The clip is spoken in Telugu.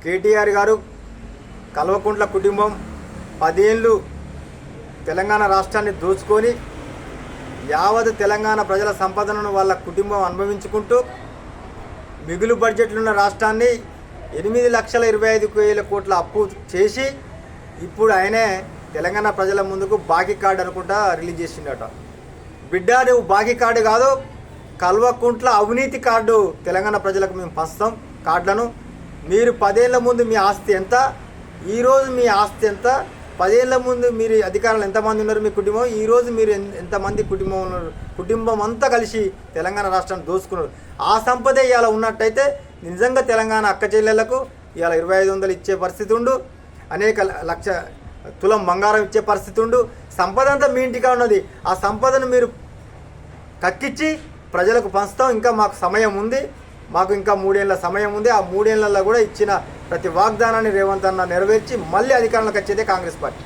కేటీఆర్ గారు కల్వకుంట్ల కుటుంబం 10 ఏళ్ళు తెలంగాణ రాష్ట్రాన్ని దోచుకొని యావత్ తెలంగాణ ప్రజల సంపదను వాళ్ళ కుటుంబం అనుభవించుకుంటూ మిగులు బడ్జెట్లున్న రాష్ట్రాన్ని 8,25,000 కోట్ల అప్పు చేసి ఇప్పుడు ఆయనే తెలంగాణ ప్రజల ముందుకు బాకీ కార్డు అనుకుంటా రిలీజ్ చేసిండట. బిడ్డ నువ్వు బాకీ కార్డు కాదు, కల్వకుంట్ల అవినీతి కార్డు తెలంగాణ ప్రజలకు మేము పంచుతాం కార్డులను. మీరు 10 ఏళ్ల ముందు మీ ఆస్తి ఎంత, ఈరోజు మీ ఆస్తి ఎంత, 10 ఏళ్ల ముందు మీరు అధికారులు ఎంతమంది ఉన్నారు మీ కుటుంబం, ఈరోజు మీరు ఎంతమంది కుటుంబం ఉన్నారు, కుటుంబం అంతా కలిసి తెలంగాణ రాష్ట్రాన్ని దోచుకున్నారు. ఆ సంపద ఇవాళ ఉన్నట్టయితే నిజంగా తెలంగాణ అక్క చెల్లెళ్లకు ఇవాళ 2,500 ఇచ్చే పరిస్థితి ఉండు, అనేక లక్ష తులం బంగారం ఇచ్చే పరిస్థితి ఉండు. సంపద అంతా మీ ఇంటిగా ఉన్నది. ఆ సంపదను మీరు కక్కించి ప్రజలకు పంచుతాం. ఇంకా మాకు సమయం ఉంది, మాకు ఇంకా 3 ఏళ్ళ సమయం ఉంది. ఆ 3 ఏళ్లలో కూడా ఇచ్చిన ప్రతి వాగ్దానాన్ని రేవంత్ అన్న నెరవేర్చి మళ్ళీ అధికారంలోకి వచ్చేదే కాంగ్రెస్ పార్టీ.